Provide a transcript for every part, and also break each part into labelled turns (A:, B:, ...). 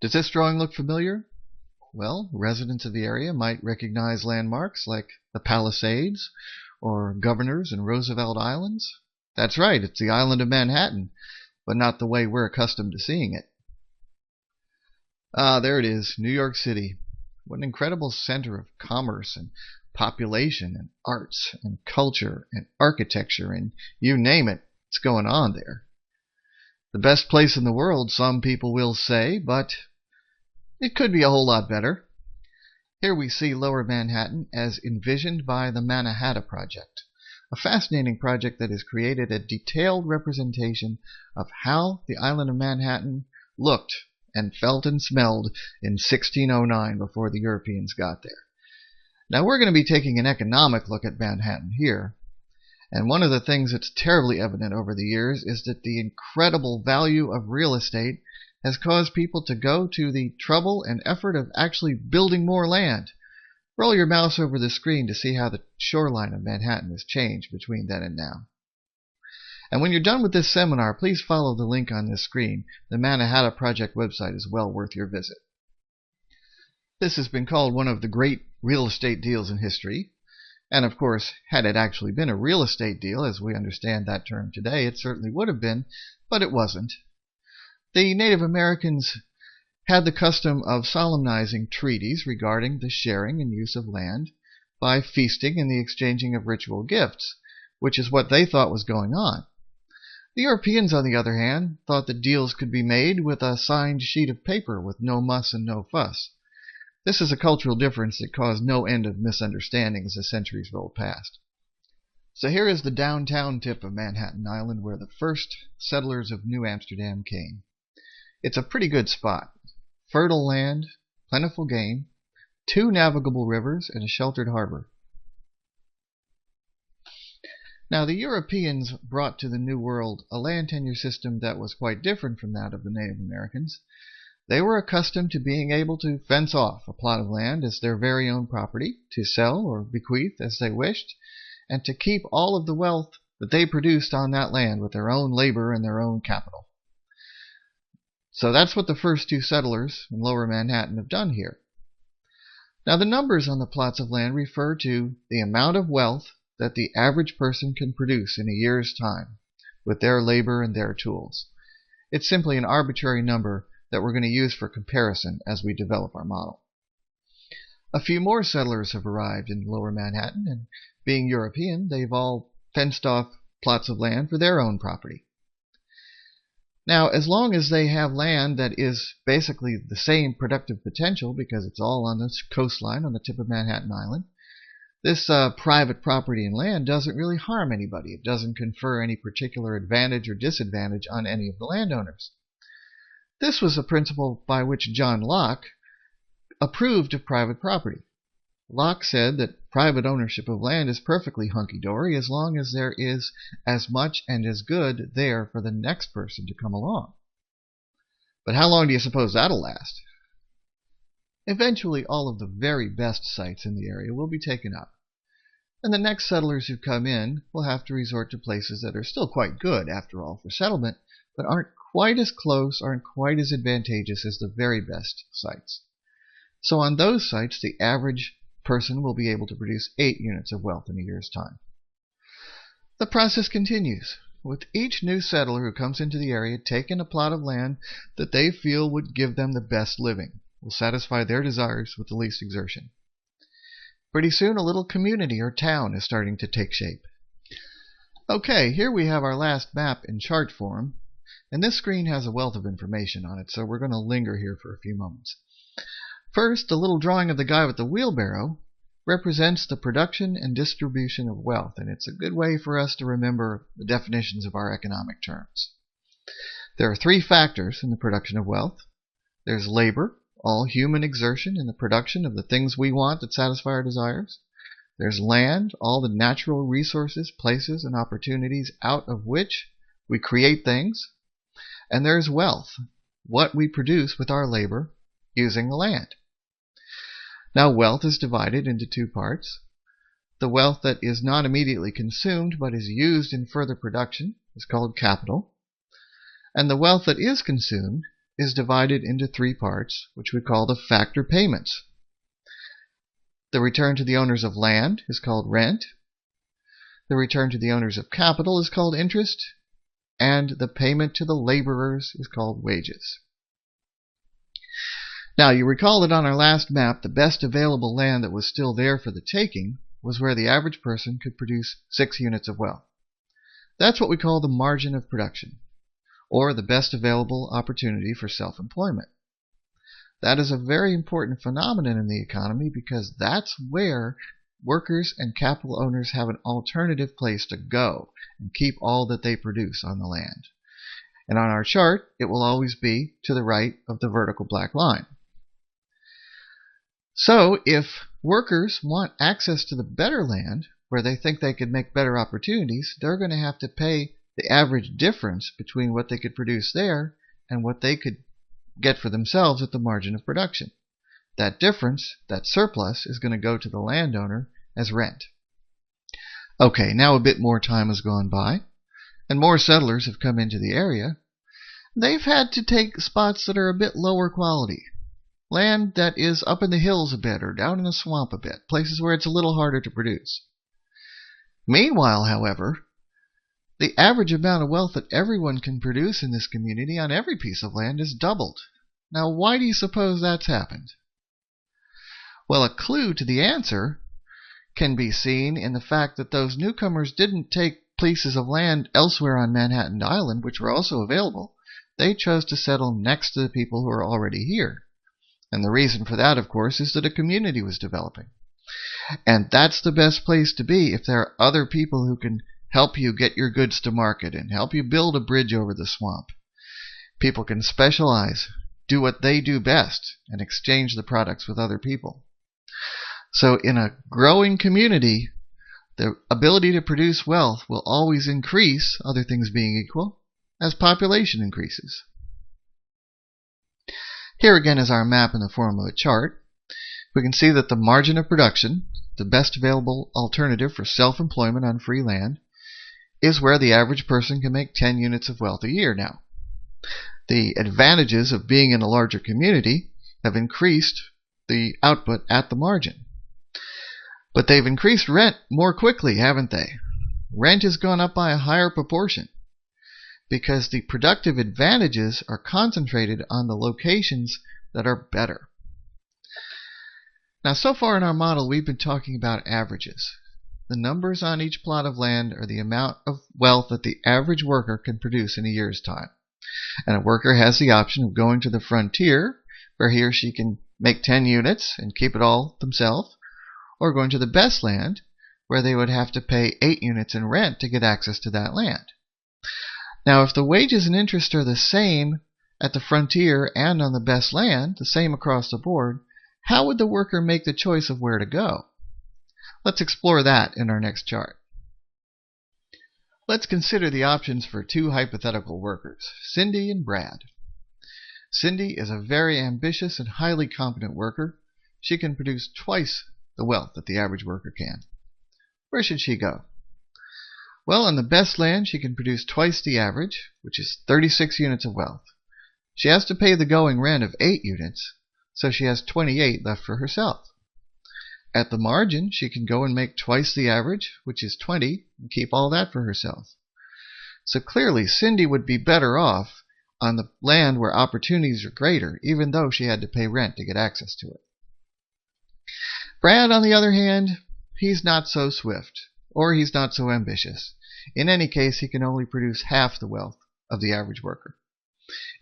A: Does this drawing look familiar? Well, residents of the area might recognize landmarks like the Palisades or Governors and Roosevelt Islands. That's right, it's the island of Manhattan, but not the way we're accustomed to seeing it. Ah, there it is, New York City. What an incredible center of commerce and population and arts and culture and architecture and you name it, it's going on there. The best place in the world, some people will say, but it could be a whole lot better. Here we see Lower Manhattan as envisioned by the Mannahatta Project, a fascinating project that has created a detailed representation of how the island of Manhattan looked and felt and smelled in 1609 before the Europeans got there. Now we're going to be taking an economic look at Manhattan here. And one of the things that's terribly evident over the years is that the incredible value of real estate has caused people to go to the trouble and effort of actually building more land. Roll your mouse over the screen to see how the shoreline of Manhattan has changed between then and now. And when you're done with this seminar, please follow the link on this screen. The Mannahatta Project website is well worth your visit. This has been called one of the great real estate deals in history. And of course, had it actually been a real estate deal, as we understand that term today, it certainly would have been, but it wasn't. The Native Americans had the custom of solemnizing treaties regarding the sharing and use of land by feasting and the exchanging of ritual gifts, which is what they thought was going on. The Europeans, on the other hand, thought that deals could be made with a signed sheet of paper with no muss and no fuss. This is a cultural difference that caused no end of misunderstandings as centuries rolled past. So here is the downtown tip of Manhattan Island where the first settlers of New Amsterdam came. It's a pretty good spot. Fertile land, plentiful game, 2 navigable rivers, and a sheltered harbor. Now the Europeans brought to the New World a land tenure system that was quite different from that of the Native Americans. They were accustomed to being able to fence off a plot of land as their very own property, to sell or bequeath as they wished, and to keep all of the wealth that they produced on that land with their own labor and their own capital. So that's what the first 2 settlers in Lower Manhattan have done here. Now the numbers on the plots of land refer to the amount of wealth that the average person can produce in a year's time with their labor and their tools. It's simply an arbitrary number that we're going to use for comparison as we develop our model. A few more settlers have arrived in Lower Manhattan, and being European, they've all fenced off plots of land for their own property. Now, as long as they have land that is basically the same productive potential, because it's all on this coastline on the tip of Manhattan Island, this private property and land doesn't really harm anybody. It doesn't confer any particular advantage or disadvantage on any of the landowners. This was a principle by which John Locke approved of private property. Locke said that private ownership of land is perfectly hunky-dory as long as there is as much and as good there for the next person to come along. But how long do you suppose that'll last? Eventually, all of the very best sites in the area will be taken up, and the next settlers who come in will have to resort to places that are still quite good, after all, for settlement, but aren't quite as close, aren't quite as advantageous as the very best sites. So on those sites, the average person will be able to produce 8 units of wealth in a year's time. The process continues, with each new settler who comes into the area taking a plot of land that they feel would give them the best living, will satisfy their desires with the least exertion. Pretty soon a little community or town is starting to take shape. Okay, here we have our last map in chart form, and this screen has a wealth of information on it, so we're going to linger here for a few moments. First, the little drawing of the guy with the wheelbarrow represents the production and distribution of wealth, and it's a good way for us to remember the definitions of our economic terms. There are 3 factors in the production of wealth. There's labor, all human exertion in the production of the things we want that satisfy our desires. There's land, all the natural resources, places, and opportunities out of which we create things. And there's wealth, what we produce with our labor using the land. Now, wealth is divided into 2 parts. The wealth that is not immediately consumed but is used in further production is called capital. And the wealth that is consumed is divided into three parts, which we call the factor payments. The return to the owners of land is called rent. The return to the owners of capital is called interest. And the payment to the laborers is called wages. Now, you recall that on our last map, the best available land that was still there for the taking was where the average person could produce 6 units of wealth. That's what we call the margin of production, or the best available opportunity for self-employment. That is a very important phenomenon in the economy because that's where workers and capital owners have an alternative place to go and keep all that they produce on the land. And on our chart, it will always be to the right of the vertical black line. So if workers want access to the better land, where they think they could make better opportunities, they're going to have to pay the average difference between what they could produce there and what they could get for themselves at the margin of production. That difference, that surplus, is going to go to the landowner as rent. Okay, now a bit more time has gone by, and more settlers have come into the area. They've had to take spots that are a bit lower quality. Land that is up in the hills a bit or down in the swamp a bit, places where it's a little harder to produce. Meanwhile, however, the average amount of wealth that everyone can produce in this community on every piece of land is doubled. Now, why do you suppose that's happened? Well, a clue to the answer can be seen in the fact that those newcomers didn't take pieces of land elsewhere on Manhattan Island, which were also available. They chose to settle next to the people who are already here. And the reason for that, of course, is that a community was developing. And that's the best place to be if there are other people who can help you get your goods to market and help you build a bridge over the swamp. People can specialize, do what they do best, and exchange the products with other people. So in a growing community, the ability to produce wealth will always increase, other things being equal, as population increases. Here again is our map in the form of a chart. We can see that the margin of production, the best available alternative for self-employment on free land, is where the average person can make 10 units of wealth a year now. The advantages of being in a larger community have increased the output at the margin. But they've increased rent more quickly, haven't they? Rent has gone up by a higher proportion because the productive advantages are concentrated on the locations that are better. Now, so far in our model, we've been talking about averages. The numbers on each plot of land are the amount of wealth that the average worker can produce in a year's time. And a worker has the option of going to the frontier, where he or she can make 10 units and keep it all themselves, or going to the best land, where they would have to pay 8 units in rent to get access to that land. Now, if the wages and interest are the same at the frontier and on the best land, the same across the board, how would the worker make the choice of where to go? Let's explore that in our next chart. Let's consider the options for two hypothetical workers, Cindy and Brad. Cindy is a very ambitious and highly competent worker. She can produce twice the wealth that the average worker can. Where should she go? Well, on the best land, she can produce twice the average, which is 36 units of wealth. She has to pay the going rent of 8 units, so she has 28 left for herself. At the margin, she can go and make twice the average, which is 20, and keep all that for herself. So clearly, Cindy would be better off on the land where opportunities are greater, even though she had to pay rent to get access to it. Brad, on the other hand, he's not so swift, or he's not so ambitious. In any case, he can only produce half the wealth of the average worker.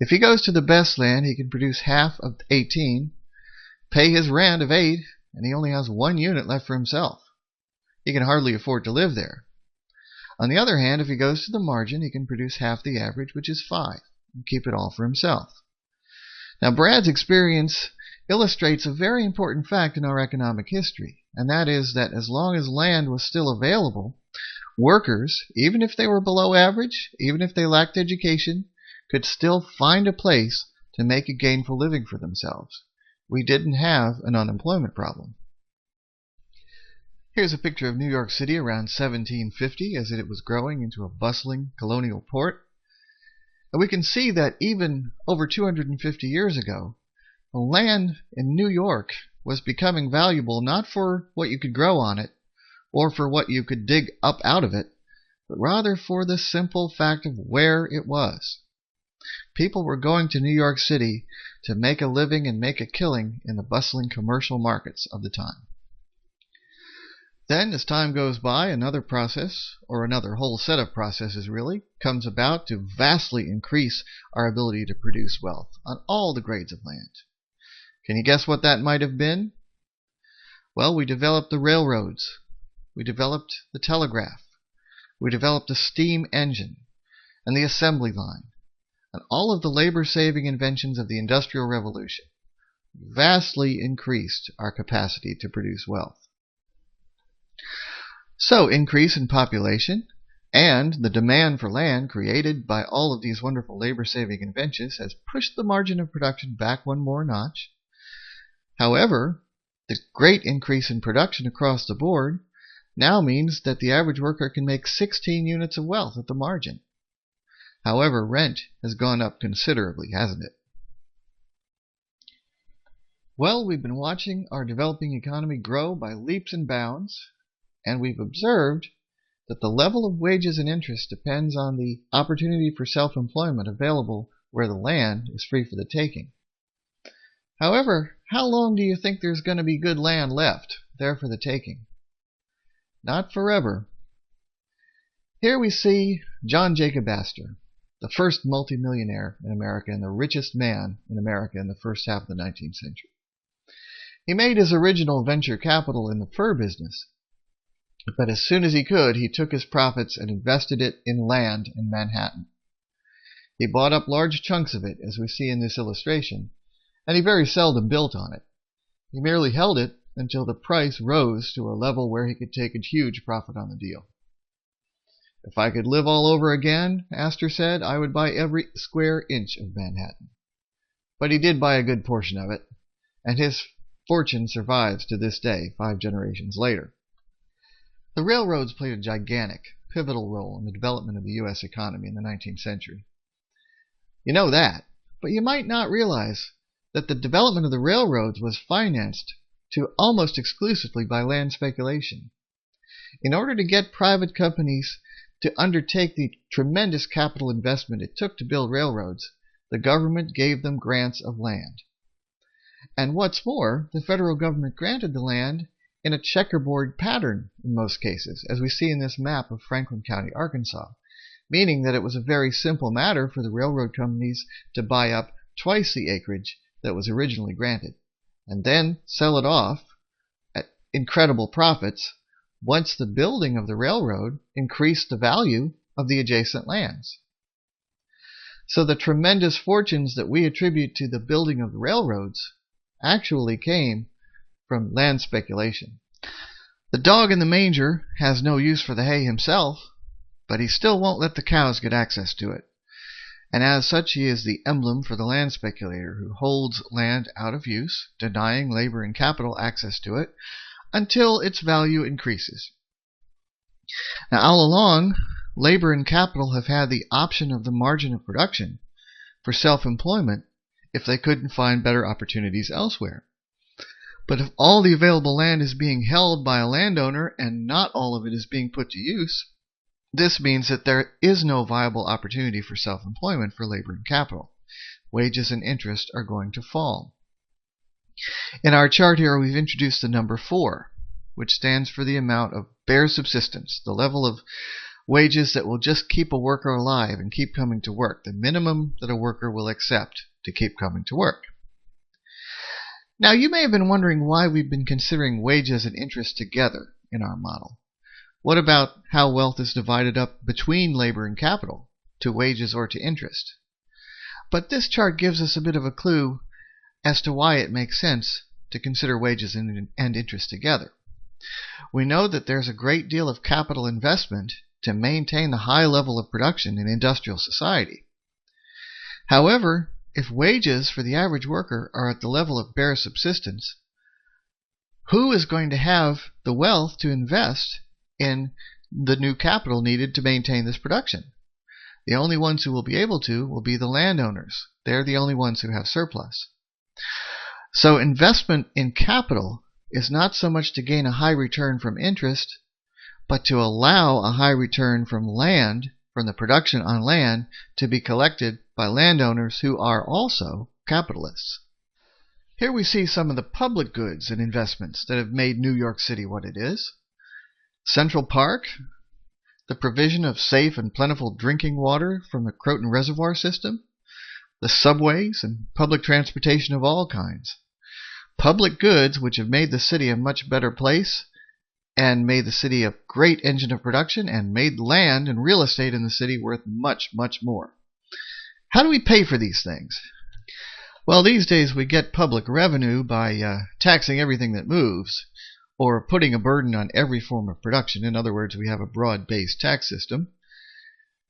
A: If he goes to the best land, he can produce half of 18, pay his rent of 8, and he only has 1 unit left for himself. He can hardly afford to live there. On the other hand, if he goes to the margin, he can produce half the average, which is 5, and keep it all for himself. Now, Brad's experience illustrates a very important fact in our economic history, and that is that as long as land was still available, workers, even if they were below average, even if they lacked education, could still find a place to make a gainful living for themselves. We didn't have an unemployment problem. Here's a picture of New York City around 1750 as it was growing into a bustling colonial port. And we can see that even over 250 years ago, the land in New York was becoming valuable not for what you could grow on it or for what you could dig up out of it, but rather for the simple fact of where it was. People were going to New York City to make a living and make a killing in the bustling commercial markets of the time. Then, as time goes by, another process, or another whole set of processes really, comes about to vastly increase our ability to produce wealth on all the grades of land. Can you guess what that might have been? Well, we developed the railroads. We developed the telegraph. We developed the steam engine and the assembly line, and all of the labor-saving inventions of the Industrial Revolution vastly increased our capacity to produce wealth. So, increase in population and the demand for land created by all of these wonderful labor-saving inventions has pushed the margin of production back one more notch. However, the great increase in production across the board now means that the average worker can make 16 units of wealth at the margin. However, rent has gone up considerably, hasn't it? Well, we've been watching our developing economy grow by leaps and bounds, and we've observed that the level of wages and interest depends on the opportunity for self-employment available where the land is free for the taking. However, how long do you think there's going to be good land left there for the taking? Not forever. Here we see John Jacob Astor, the first multimillionaire in America and the richest man in America in the first half of the 19th century. He made his original venture capital in the fur business, but as soon as he could, he took his profits and invested it in land in Manhattan. He bought up large chunks of it, as we see in this illustration, and he very seldom built on it. He merely held it until the price rose to a level where he could take a huge profit on the deal. If I could live all over again, Astor said, I would buy every square inch of Manhattan. But he did buy a good portion of it, and his fortune survives to this day, 5 generations later. The railroads played a gigantic, pivotal role in the development of the U.S. economy in the 19th century. You know that, but you might not realize that the development of the railroads was financed to almost exclusively by land speculation. In order to get private companies to undertake the tremendous capital investment it took to build railroads, the government gave them grants of land. And what's more, the federal government granted the land in a checkerboard pattern in most cases, as we see in this map of Franklin County, Arkansas, meaning that it was a very simple matter for the railroad companies to buy up twice the acreage that was originally granted, and then sell it off at incredible profits once the building of the railroad increased the value of the adjacent lands. So the tremendous fortunes that we attribute to the building of the railroads actually came from land speculation. The dog in the manger has no use for the hay himself, but he still won't let the cows get access to it. And as such, he is the emblem for the land speculator who holds land out of use, denying labor and capital access to it, until its value increases. Now, all along, labor and capital have had the option of the margin of production for self-employment if they couldn't find better opportunities elsewhere. But if all the available land is being held by a landowner and not all of it is being put to use, this means that there is no viable opportunity for self-employment for labor and capital. Wages and interest are going to fall. In our chart here, we've introduced the number 4, which stands for the amount of bare subsistence, the level of wages that will just keep a worker alive and keep coming to work, the minimum that a worker will accept to keep coming to work. Now, you may have been wondering why we've been considering wages and interest together in our model. What about how wealth is divided up between labor and capital, to wages or to interest? But this chart gives us a bit of a clue as to why it makes sense to consider wages and interest together. We know that there's a great deal of capital investment to maintain the high level of production in industrial society. However, if wages for the average worker are at the level of bare subsistence, who is going to have the wealth to invest in the new capital needed to maintain this production? The only ones who will be able to will be the landowners. They're the only ones who have surplus. So investment in capital is not so much to gain a high return from interest, but to allow a high return from land, from the production on land, to be collected by landowners who are also capitalists. Here we see some of the public goods and investments that have made New York City what it is. Central Park, the provision of safe and plentiful drinking water from the Croton Reservoir system, the subways and public transportation of all kinds. Public goods which have made the city a much better place and made the city a great engine of production and made land and real estate in the city worth much, much more. How do we pay for these things? Well, these days we get public revenue by taxing everything that moves, or putting a burden on every form of production. In other words, we have a broad-based tax system.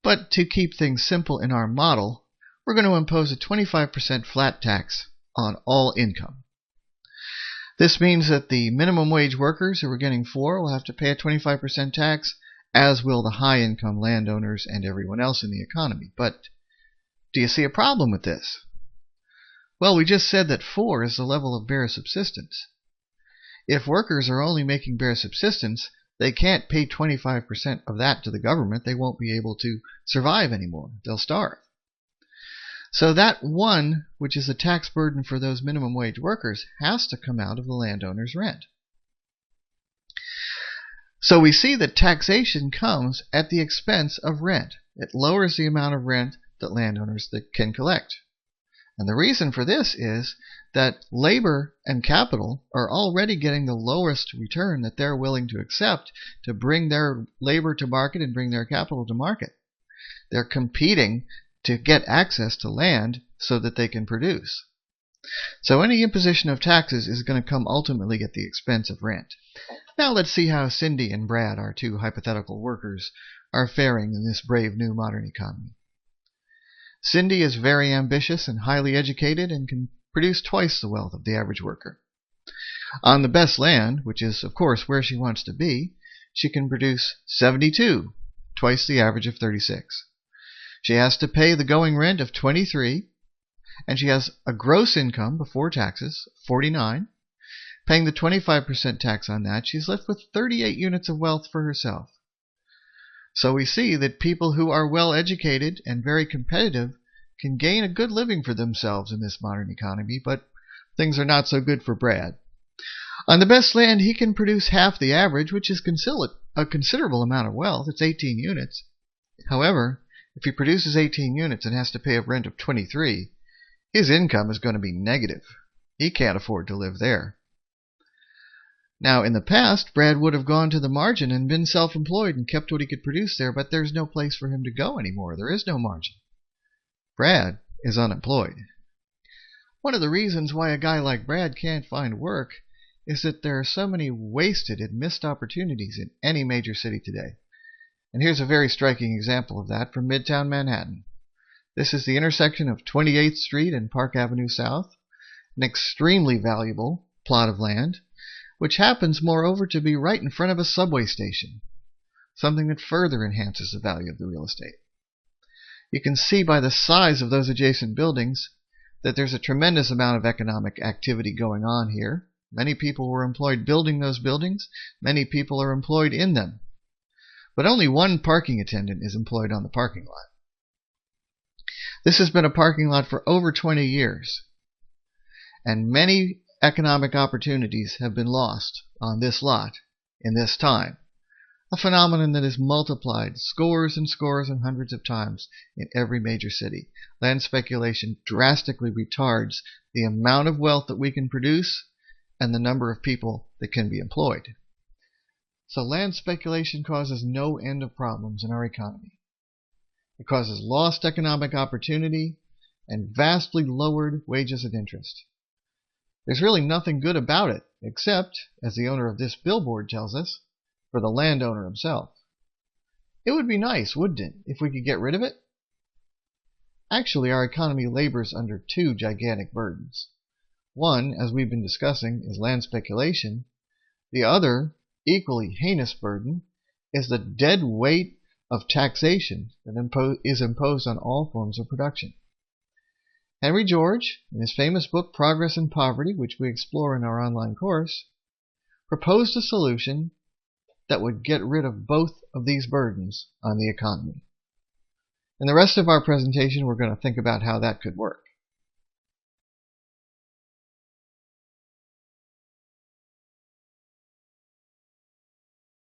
A: But to keep things simple in our model, we're going to impose a 25% flat tax on all income. This means that the minimum wage workers who are getting 4 will have to pay a 25% tax, as will the high-income landowners and everyone else in the economy. But do you see a problem with this? Well, we just said that 4 is the level of bare subsistence. If workers are only making bare subsistence, they can't pay 25% of that to the government. They won't be able to survive anymore. They'll starve. So that 1, which is a tax burden for those minimum wage workers, has to come out of the landowner's rent. So we see that taxation comes at the expense of rent. It lowers the amount of rent that landowners can collect. And the reason for this is that labor and capital are already getting the lowest return that they're willing to accept to bring their labor to market and bring their capital to market. They're competing to get access to land so that they can produce. So any imposition of taxes is going to come ultimately at the expense of rent. Now let's see how Cindy and Brad, our 2 hypothetical workers, are faring in this brave new modern economy. Cindy is very ambitious and highly educated and can produce twice the wealth of the average worker. On the best land, which is of course where she wants to be, she can produce 72, twice the average of 36. She has to pay the going rent of 23, and she has a gross income before taxes, 49. Paying the 25% tax on that, she's left with 38 units of wealth for herself. So we see that people who are well educated and very competitive can gain a good living for themselves in this modern economy, but things are not so good for Brad. On the best land, he can produce half the average, which is a considerable amount of wealth. It's 18 units. However, if he produces 18 units and has to pay a rent of 23, his income is going to be negative. He can't afford to live there. Now, in the past, Brad would have gone to the margin and been self-employed and kept what he could produce there, but there's no place for him to go anymore. There is no margin. Brad is unemployed. One of the reasons why a guy like Brad can't find work is that there are so many wasted and missed opportunities in any major city today. And here's a very striking example of that from Midtown Manhattan. This is the intersection of 28th Street and Park Avenue South, an extremely valuable plot of land, which happens, moreover, to be right in front of a subway station, something that further enhances the value of the real estate. You can see by the size of those adjacent buildings that there's a tremendous amount of economic activity going on here. Many people were employed building those buildings. Many people are employed in them. But only 1 parking attendant is employed on the parking lot. This has been a parking lot for over 20 years, and many economic opportunities have been lost on this lot in this time, a phenomenon that is multiplied scores and scores and hundreds of times in every major city. Land speculation drastically retards the amount of wealth that we can produce and the number of people that can be employed. So land speculation causes no end of problems in our economy. It causes lost economic opportunity and vastly lowered wages and interest. There's really nothing good about it, except, as the owner of this billboard tells us, for the landowner himself. It would be nice, wouldn't it, if we could get rid of it? Actually, our economy labors under 2 gigantic burdens. One, as we've been discussing, is land speculation. The other, equally heinous burden, is the dead weight of taxation that is imposed on all forms of production. Henry George, in his famous book Progress and Poverty, which we explore in our online course, proposed a solution that would get rid of both of these burdens on the economy. In the rest of our presentation, we're going to think about how that could work.